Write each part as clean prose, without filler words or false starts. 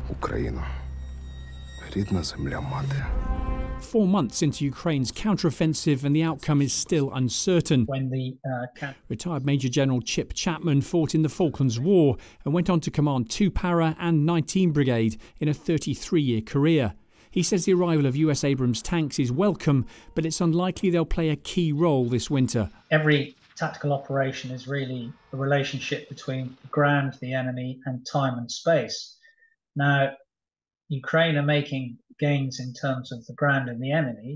Україно, рідна земля мати. 4 months into Ukraine's counteroffensive and the outcome is still uncertain. When the Retired Major General Chip Chapman fought in the Falklands War and went on to command 2 Para and 19 Brigade in a 33-year career. He says the arrival of US Abrams tanks is welcome, but it's unlikely they'll play a key role this winter. Every tactical operation is really a relationship between the ground, the enemy, and time and space. Now, Ukraine are making gains in terms of the ground and the enemy,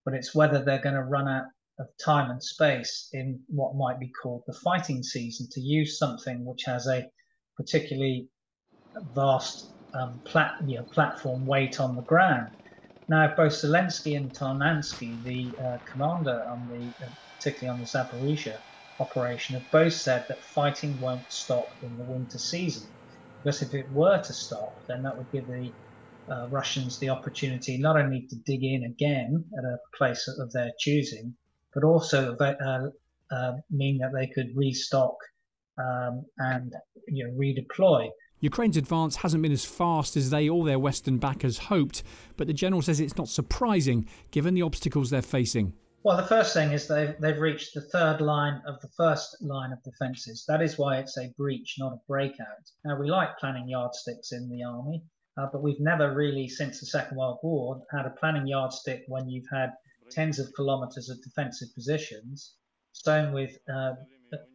but it's whether they're going to run out of time and space in what might be called the fighting season to use something which has a particularly vast platform weight on the ground. Now, both Zelensky and Tarnansky, the commander on particularly on the Zaporizhia operation, have both said that fighting won't stop in the winter season. Because if it were to stop, then that would give the Russians the opportunity not only to dig in again at a place of their choosing, but also mean that they could restock and redeploy. Ukraine's advance hasn't been as fast as they or their Western backers hoped, but the general says it's not surprising given the obstacles they're facing. Well, the first thing is they've reached the third line of the first line of defences. That is why it's a breach, not a breakout. Now, we like planning yardsticks in the army, but we've never really, since the Second World War, had a planning yardstick when you've had tens of kilometres of defensive positions, sown with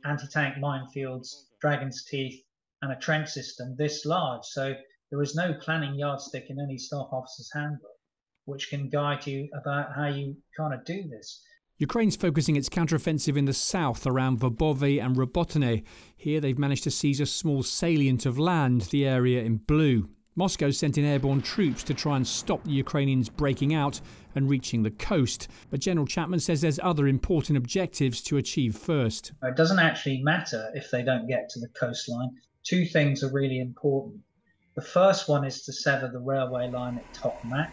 anti-tank minefields, Dragon's Teeth, and a trench system this large. So there is no planning yardstick in any staff officer's handbook which can guide you about how you kind of do this. Ukraine's focusing its counteroffensive in the south around Verbove and Robotine. Here they've managed to seize a small salient of land, the area in blue. Moscow sent in airborne troops to try and stop the Ukrainians breaking out and reaching the coast. But General Chapman says there's other important objectives to achieve first. It doesn't actually matter if they don't get to the coastline. 2 things are really important. The first one is to sever the railway line at Tokmak.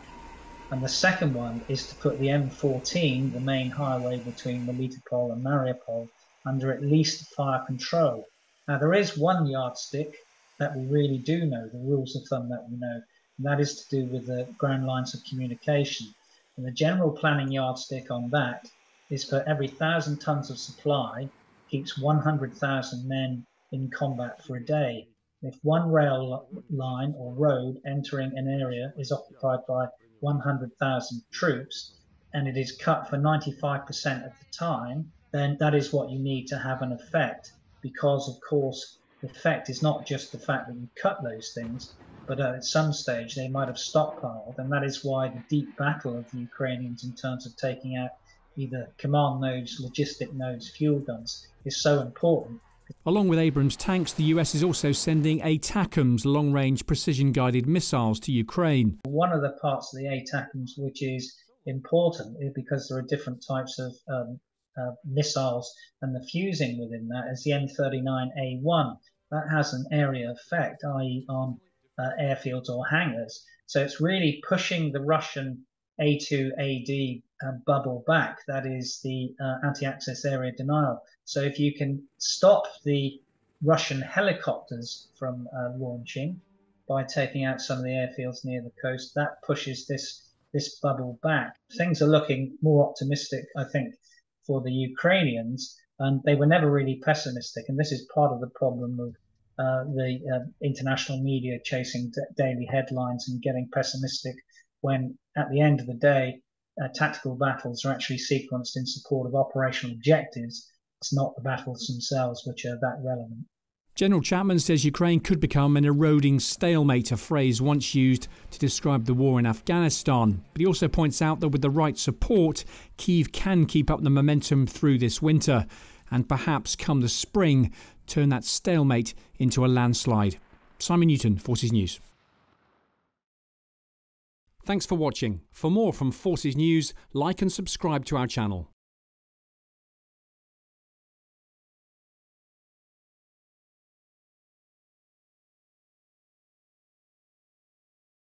And the second one is to put the M14, the main highway between Melitopol and Mariupol, under at least fire control. Now, there is one yardstick that we really do know, the rules of thumb that we know, and that is to do with the ground lines of communication. And the general planning yardstick on that is for every 1,000 tons of supply keeps 100,000 men in combat for a day. If one rail line or road entering an area is occupied by 100,000 troops and it is cut for 95% of the time, then that is what you need to have an effect, because of course the effect is not just the fact that you cut those things, but at some stage they might have stockpiled, and that is why the deep battle of the Ukrainians in terms of taking out either command nodes, logistic nodes, fuel guns is so important. Along with Abrams tanks, the US is also sending ATACMS, long-range precision-guided missiles, to Ukraine. One of the parts of the ATACMS which is important is because there are different types of missiles, and the fusing within that is the M39A1. That has an area effect, i.e. on airfields or hangars. So it's really pushing the Russian A2AD bubble back, that is the anti-access area denial. So if you can stop the Russian helicopters from launching by taking out some of the airfields near the coast, that pushes this bubble back. Things are looking more optimistic, I think, for the Ukrainians, and they were never really pessimistic. And this is part of the problem of the international media chasing daily headlines and getting pessimistic when, at the end of the day, tactical battles are actually sequenced in support of operational objectives. It's not the battles themselves which are that relevant. General Chapman says Ukraine could become an eroding stalemate, a phrase once used to describe the war in Afghanistan. But he also points out that with the right support, Kyiv can keep up the momentum through this winter and perhaps come the spring turn that stalemate into a landslide. Simon Newton, Forces News. Thanks for watching. For more from Forces News, like and subscribe to our channel.